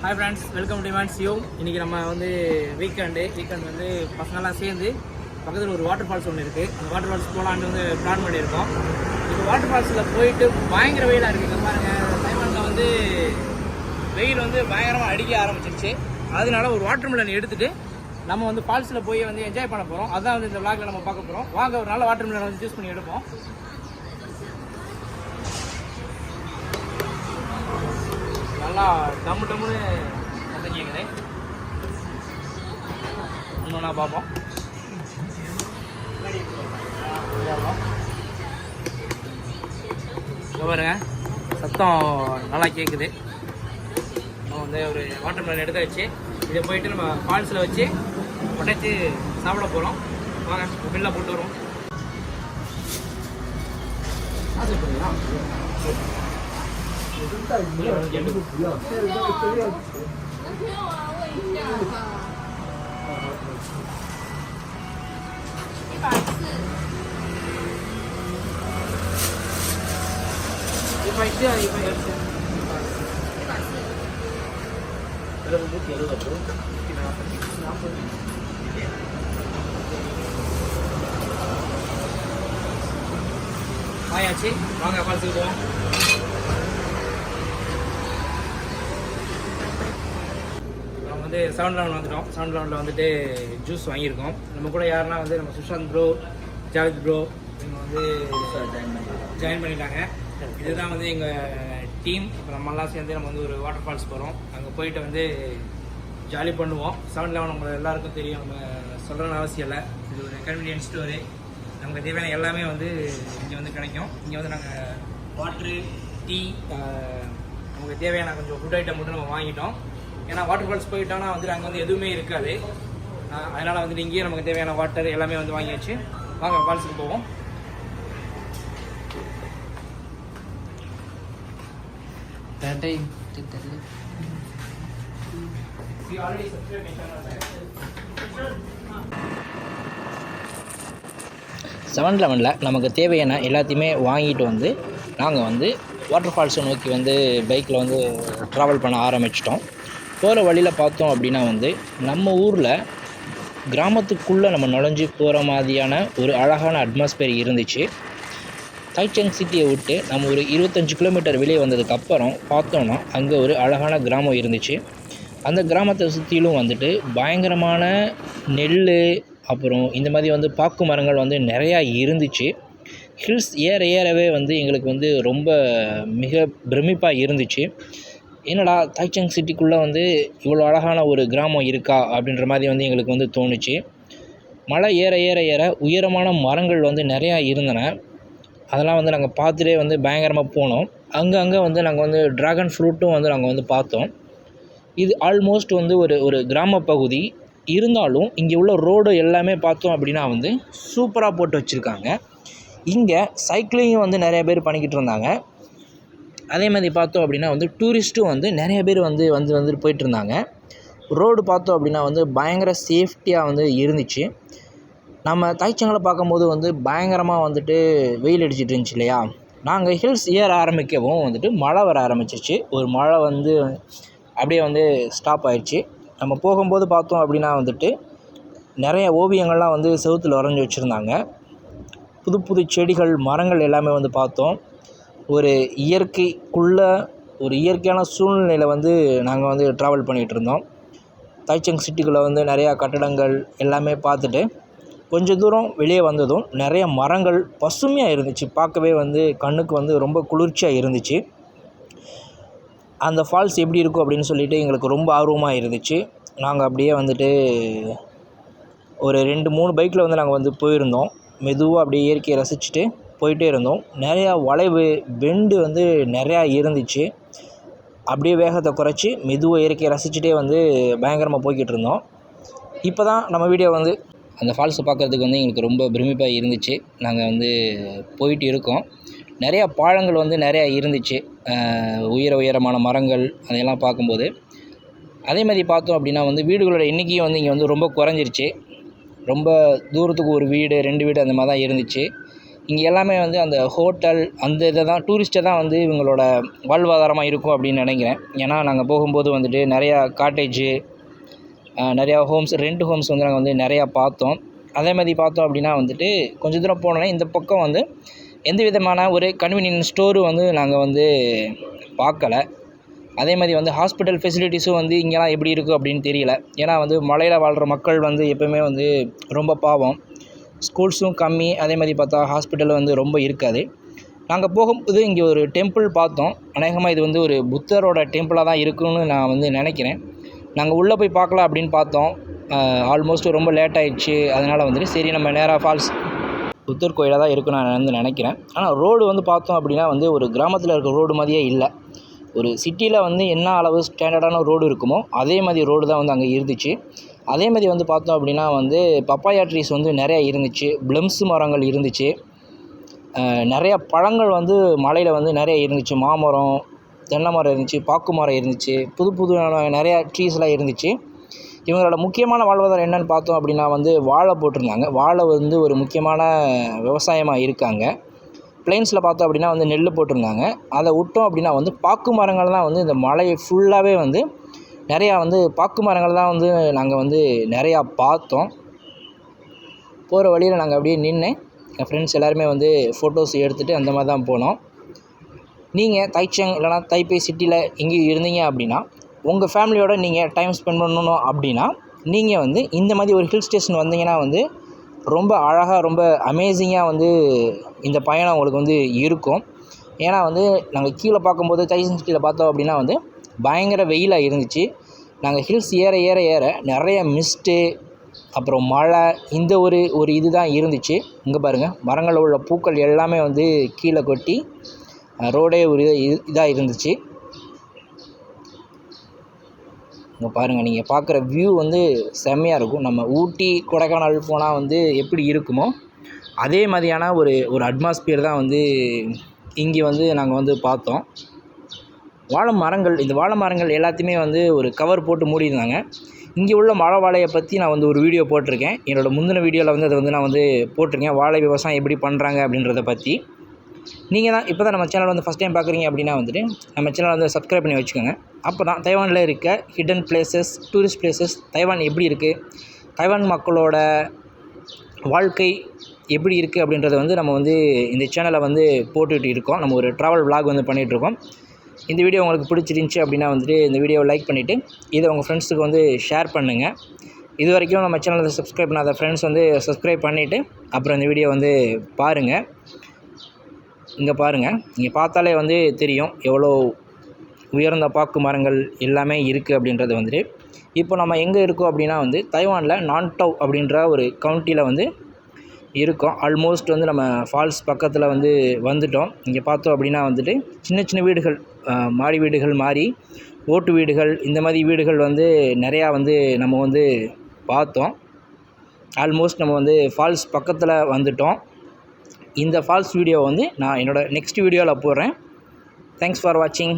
Hi friends, welcome to demands you. இன்றைக்கி நம்ம வந்து வீக்கெண்ட் வந்து பசங்கள்லாம் சேர்ந்து பக்கத்தில் ஒரு வாட்டர் ஃபால்ஸ் ஒன்று இருக்குது. அந்த வாட்டர் ஃபால்ஸ் போகலான்னு வந்து பிளான் பண்ணியிருக்கோம். இப்போ வாட்டர் ஃபால்ஸில் போயிட்டு பயங்கர வெயிலாக இருக்குது. பாருங்கள், டைமண்டில் வந்து வெயில் வந்து பயங்கரமாக அடிக்க ஆரம்பிச்சிருச்சு. அதனால ஒரு வாட்டர் மிலன் எடுத்துகிட்டு நம்ம வந்து ஃபால்ஸில் போய் வந்து என்ஜாய் பண்ண போகிறோம். அதான் வந்து இந்த விளாகில் நம்ம பார்க்க போகிறோம். வாங்க ஒரு நல்ல வாட்டர் மிலன் வந்து சூஸ் பண்ணி எடுப்போம். நல்லா டம்முன்னு கேட்குது. இன்னொன்னா பார்ப்போம். பாருங்க, சத்தம் நல்லா கேட்குது. நம்ம வந்து ஒரு வாட்டர் மிலன் எடுத்து வச்சு இதை போயிட்டு நம்ம ஃபால்ஸில் வச்சு உடைச்சி சாப்பிட போகிறோம். வாங்க பில்லை போட்டு வரோம். ஆயாச்சு, வாங்க ஃபால்ஸுக்கு போவோம். வந்து 7-Eleven வந்துட்டோம். 7-Elevenல வந்துட்டு ஜூஸ் வாங்கியிருக்கோம். நம்ம கூட யாருன்னா வந்து நம்ம சுஷாந்த் ப்ரோ, ஜாவித் ப்ரோ இவங்க வந்து ஜாயின் பண்ணிட்டாங்க. இதுதான் வந்து எங்கள் டீம். இப்போ நம்மளாம் சேர்ந்து நம்ம வந்து ஒரு வாட்டர் ஃபால்ஸ் போகிறோம். அங்கே போயிட்டு வந்து ஜாலி பண்ணுவோம். 7-Eleven உங்களை எல்லாருக்கும் தெரியும், நம்ம சொல்கிறன்னு அவசியம் இல்லை. இது ஒரு கன்வீனியன்ஸ் ஸ்டோரு. நமக்கு தேவையான எல்லாமே வந்து இங்கே வந்து கிடைக்கும். இங்கே வந்து நாங்கள் வாட்ரு, டீ, நமக்கு தேவையான கொஞ்சம் ஃபுட் ஐட்டம் மட்டும் நம்ம வாங்கிட்டோம். ஏன்னா வாட்டர் ஃபால்ஸ் போயிட்டோம்னா வந்துட்டு அங்கே வந்து எதுவுமே இருக்காது. அதனால் வந்துட்டு இங்கேயே நமக்கு தேவையான வாட்டர் எல்லாமே வந்து வாங்கியாச்சு. வாங்க ஃபால்ஸுக்கு போவோம். செவன்-11 நமக்கு தேவையான எல்லாத்தையுமே வாங்கிட்டு வந்து நாங்கள் வந்து வாட்டர் ஃபால்ஸை நோக்கி வந்து பைக்கில் வந்து ட்ராவல் பண்ண ஆரம்பிச்சிட்டோம். போகிற வழியில் பார்த்தோம் அப்படின்னா வந்து நம்ம ஊரில் கிராமத்துக்குள்ளே நம்ம நுழைஞ்சி போகிற மாதிரியான ஒரு அழகான அட்மாஸ்பியர் இருந்துச்சு. தாய்ச்சங் சிட்டியை விட்டு நம்ம ஒரு 25 கிலோமீட்டர் வெளியே வந்ததுக்கப்புறம் பார்த்தோன்னா அங்கே ஒரு அழகான கிராமம் இருந்துச்சு. அந்த கிராமத்தை சுற்றிலும் வந்துட்டு பயங்கரமான நெல், அப்புறம் இந்த மாதிரி வந்து பாக்கு மரங்கள் வந்து நிறையா இருந்துச்சு. ஹில்ஸ் ஏறவே வந்து எங்களுக்கு வந்து ரொம்ப மிக பிரமிப்பாக இருந்துச்சு. என்னடா தாய்ச்சங் சிட்டிக்குள்ளே வந்து இவ்வளோ அழகான ஒரு கிராமம் இருக்கா அப்படின்ற மாதிரி வந்து எங்களுக்கு வந்து தோணுச்சு. மலை ஏற உயரமான மரங்கள் வந்து நிறையா இருந்தன. அதெல்லாம் வந்து நாங்கள் பார்த்துட்டே வந்து பயங்கரமாக போனோம். அங்கங்கே வந்து நாங்கள் வந்து ட்ராகன் ஃப்ரூட்டும் வந்து நாங்கள் வந்து பார்த்தோம். இது ஆல்மோஸ்ட் வந்து ஒரு கிராம பகுதி இருந்தாலும் இங்கே உள்ள ரோடு எல்லாமே பார்த்தோம் அப்படின்னா வந்து சூப்பராக போட்டு வச்சுருக்காங்க. இங்கே சைக்கிளிங்கும் வந்து நிறைய பேர் பண்ணிக்கிட்டு இருந்தாங்க. அதே மாதிரி பார்த்தோம் அப்படின்னா வந்து டூரிஸ்ட்டும் வந்து நிறைய பேர் வந்துட்டு போயிட்டுருந்தாங்க. ரோடு பார்த்தோம் அப்படின்னா வந்து பயங்கர சேஃப்டியாக வந்து இருந்துச்சு. நம்ம தாய்ச்சங்களை பார்க்கும்போது வந்து பயங்கரமாக வந்துட்டு வெயில் அடிச்சிட்டு இருந்துச்சு இல்லையா. நாங்கள் ஹில்ஸ் ஏற ஆரம்பிக்கவும் வந்துட்டு மழை வர ஆரம்பிச்சிச்சு. ஒரு மழை வந்து அப்படியே வந்து ஸ்டாப் ஆயிடுச்சு. நம்ம போகும்போது பார்த்தோம் அப்படின்னா வந்துட்டு நிறைய ஓவியங்கள்லாம் வந்து செவுத்தில் வரைஞ்சி வச்சுருந்தாங்க. புது செடிகள், மரங்கள் எல்லாமே வந்து பார்த்தோம். ஒரு இயற்கையான சூழ்நிலையில் வந்து நாங்கள் வந்து ட்ராவல் பண்ணிகிட்டு இருந்தோம். தாய்ச்சங் சிட்டிக்குள்ளே வந்து நிறையா கட்டடங்கள் எல்லாமே பார்த்துட்டு கொஞ்சம் தூரம் வெளியே வந்ததும் நிறைய மரங்கள் பசுமையாக இருந்துச்சு. பார்க்கவே வந்து கண்ணுக்கு வந்து ரொம்ப குளிர்ச்சியாக இருந்துச்சு. அந்த ஃபால்ஸ் எப்படி இருக்கும் அப்படின்னு சொல்லிட்டு எங்களுக்கு ரொம்ப ஆர்வமாக இருந்துச்சு. நாங்கள் அப்படியே வந்துட்டு ஒரு 2-3 பைக்கில் வந்து நாங்கள் வந்து போயிருந்தோம். மெதுவாக அப்படியே இயற்கையை ரசிச்சுட்டு போயிட்டே இருந்தோம். நிறையா வளைவு, பெண்டு வந்து நிறையா இருந்துச்சு. அப்படியே வேகத்தை குறைச்சி மெதுவாக இயற்கையை ரசிச்சுட்டே வந்து பயங்கரமாக போய்கிட்டு இருந்தோம். இப்போ தான் நம்ம வீடியோ வந்து அந்த ஃபால்ஸை பார்க்குறதுக்கு வந்து எங்களுக்கு ரொம்ப பிரமிப்பாக இருந்துச்சு. நாங்கள் வந்து போயிட்டு இருக்கோம். நிறையா பாலங்கள் வந்து நிறையா இருந்துச்சு. உயரமான மரங்கள் அதையெல்லாம் பார்க்கும்போது அதே மாதிரி பார்த்தோம் அப்படின்னா வந்து வீடுகளோட எண்ணிக்கையும் வந்து இங்கே வந்து ரொம்ப குறைஞ்சிருச்சு. ரொம்ப தூரத்துக்கு ஒரு வீடு, 2 வீடு அந்த மாதிரி தான் இருந்துச்சு. இங்கே எல்லாமே வந்து அந்த ஹோட்டல் அந்த இதை தான் டூரிஸ்ட்டை தான் வந்து இவங்களோட வாழ்வாதாரமாக இருக்கும் அப்படின்னு நினைக்கிறேன். ஏன்னா நாங்கள் போகும்போது வந்துட்டு நிறையா காட்டேஜு நிறையா ஹோம்ஸ் ரெண்ட் ஹோம்ஸ் வந்து நாங்கள் வந்து நிறையா பார்த்தோம். அதே மாதிரி பார்த்தோம் அப்படின்னா வந்துட்டு கொஞ்சம் தூரம் போனோன்னா இந்த பக்கம் வந்து எந்த விதமான ஒரு கன்வீனியன்ஸ் ஸ்டோரும் வந்து நாங்கள் வந்து பார்க்கல. அதே மாதிரி வந்து ஹாஸ்பிட்டல் ஃபெசிலிட்டிஸும் வந்து இங்கெல்லாம் எப்படி இருக்குது அப்படின்னு தெரியல. ஏன்னா வந்து மலையில் வாழ்கிற மக்கள் வந்து எப்போயுமே வந்து ரொம்ப பாவம். ஸ்கூல்ஸும் கம்மி, அதே மாதிரி பார்த்தா ஹாஸ்பிட்டல் வந்து ரொம்ப இருக்காது. நாங்கள் போகும்போது இங்கே ஒரு டெம்பிள் பார்த்தோம். அநேகமாக இது வந்து ஒரு புத்தரோட டெம்பிளாக தான் இருக்குன்னு நான் வந்து நினைக்கிறேன். நாங்கள் உள்ளே போய் பார்க்கலாம் அப்படின்னு பார்த்தோம். ஆல்மோஸ்ட் ரொம்ப லேட் ஆகிடுச்சு. அதனால் வந்துட்டு சரி நம்ம நேராக ஃபால்ஸ் புத்தர் கோயிலாக தான் இருக்குன்னு நான் வந்து நினைக்கிறேன். ஆனால் ரோடு வந்து பார்த்தோம் அப்படின்னா வந்து ஒரு கிராமத்தில் இருக்கிற ரோடு மாதிரியே இல்லை. ஒரு சிட்டியில் வந்து என்ன அளவு ஸ்டாண்டர்டான ரோடு இருக்குமோ அதே மாதிரி ரோடு தான் வந்து அங்கே இருந்துச்சு. அதே மாதிரி வந்து பார்த்தோம் அப்படின்னா வந்து பப்பாயா ட்ரீஸ் வந்து நிறையா இருந்துச்சு. ப்ளம்ஸ் மரங்கள் இருந்துச்சு. நிறையா பழங்கள் வந்து மலையில் வந்து நிறையா இருந்துச்சு. மாமரம், தென்னை மரம் இருந்துச்சு, பாக்கு மரம் இருந்துச்சு, புது நிறையா ட்ரீஸ்லாம் இருந்துச்சு. இவங்களோட முக்கியமான வாழ்வாதாரம் என்னென்னு பார்த்தோம் அப்படின்னா வந்து வாழை போட்டிருந்தாங்க. வாழை வந்து ஒரு முக்கியமான விவசாயமாக இருக்காங்க. பிளைன்ஸில் பார்த்தோம் அப்படின்னா வந்து நெல் போட்டிருந்தாங்க. அதை விட்டோம் அப்படின்னா வந்து பாக்கு மரங்கள் தான் வந்து இந்த மலையை ஃபுல்லாகவே வந்து நிறையா வந்து பாக்கு மரங்கள் தான் வந்து நாங்கள் வந்து நிறையா பார்த்தோம். போகிற வழியில் நாங்கள் அப்படியே நின்று என் ஃப்ரெண்ட்ஸ் எல்லாருமே வந்து ஃபோட்டோஸ் எடுத்துகிட்டு அந்த மாதிரி தான் போனோம். நீங்கள் தைச்சங் இல்லைனா தைப்பே சிட்டியில் எங்கேயும் இருந்தீங்க அப்படின்னா உங்கள் ஃபேமிலியோடு நீங்கள் டைம் ஸ்பெண்ட் பண்ணணும் அப்படின்னா நீங்கள் வந்து இந்த மாதிரி ஒரு ஹில் ஸ்டேஷன் வந்தீங்கன்னா வந்து ரொம்ப அழகாக ரொம்ப அமேசிங்காக வந்து இந்த பயணம் உங்களுக்கு வந்து இருக்கும். ஏன்னா வந்து நாங்கள் கீழே பார்க்கும்போது தைசங் சிட்டியில் பார்த்தோம் அப்படின்னா வந்து பயங்கர வெயிலாக இருந்துச்சு. நாங்கள் ஹில்ஸ் ஏற ஏற ஏற நிறைய மிஸ்ட்டு, அப்புறம் மழை, இந்த ஒரு இது தான் இருந்துச்சு. இங்கே பாருங்கள், மரங்களில் உள்ள பூக்கள் எல்லாமே வந்து கீழே கொட்டி ரோடே ஒரு இதாக இருந்துச்சு. இங்கே பாருங்கள், நீங்கள் பார்க்குற வியூ வந்து செம்மையாக இருக்கும். நம்ம ஊட்டி கொடைக்கானல் போனால் வந்து எப்படி இருக்குமோ அதே மாதிரியான ஒரு அட்மாஸ்பியர் தான் வந்து இங்கே வந்து நாங்கள் வந்து பார்த்தோம். வாழை மரங்கள், இந்த வாழை மரங்கள் எல்லாத்தையுமே வந்து ஒரு கவர் போட்டு மூடியிருந்தாங்க. இங்கே உள்ள மழை வாழையை பற்றி நான் வந்து ஒரு வீடியோ போட்டிருக்கேன். என்னோடய முந்தின வீடியோவில் வந்து அதை வந்து நான் வந்து போட்டிருக்கேன். வாழை விவசாயம் எப்படி பண்ணுறாங்க அப்படின்றத பற்றி. நீங்கள் தான் இப்போ தான் நம்ம சேனல் வந்து ஃபஸ்ட் டைம் பார்க்குறீங்க அப்படின்னா வந்துட்டு நம்ம சேனலை வந்து சப்ஸ்கிரைப் பண்ணி வச்சுக்கோங்க. அப்போ தான் தைவானில் இருக்க hidden places, tourist places, Taiwan எப்படி இருக்குது, தைவான் மக்களோட வாழ்க்கை எப்படி இருக்குது அப்படின்றத வந்து நம்ம வந்து இந்த சேனலை வந்து போட்டுக்கிட்டு இருக்கோம். நம்ம ஒரு ட்ராவல் விலாக் வந்து பண்ணிகிட்ருக்கோம். இந்த வீடியோ உங்களுக்கு பிடிச்சிருந்துச்சி அப்படின்னா வந்துட்டு இந்த வீடியோவை லைக் பண்ணிவிட்டு இதை உங்கள் ஃப்ரெண்ட்ஸுக்கு வந்து ஷேர் பண்ணுங்கள். இது வரைக்கும் நம்ம சேனலை சப்ஸ்கிரைப் பண்ணாத ஃப்ரெண்ட்ஸ் வந்து சப்ஸ்கிரைப் பண்ணிவிட்டு அப்புறம் இந்த வீடியோ வந்து பாருங்கள். இங்கே பாருங்கள், இங்கே பார்த்தாலே வந்து தெரியும் எவ்வளோ உயர்ந்த பாக்கு மரங்கள் எல்லாமே இருக்குது அப்படின்றது வந்துட்டு. இப்போ நம்ம எங்கே இருக்கோம் அப்படின்னா வந்து தைவானில் நான்டவ் அப்படின்ற ஒரு கவுண்டியில் வந்து இருக்கோம். ஆல்மோஸ்ட் வந்து நம்ம ஃபால்ஸ் பக்கத்தில் வந்து வந்துட்டோம். இங்கே பார்த்தோம் அப்படின்னா வந்துட்டு சின்ன சின்ன வீடுகள், மாடி வீடுகள் மாதிரி ஓட்டு வீடுகள், இந்த மாதிரி வீடுகள் வந்து நிறையா வந்து நம்ம வந்து பார்த்தோம். ஆல்மோஸ்ட் நம்ம வந்து ஃபால்ஸ் பக்கத்தில் வந்துட்டோம். இந்த ஃபால்ஸ் வீடியோ வந்து நான் என்னோடய நெக்ஸ்ட் வீடியோவில் போடுறேன். தேங்க்ஸ் ஃபார் வாட்சிங்.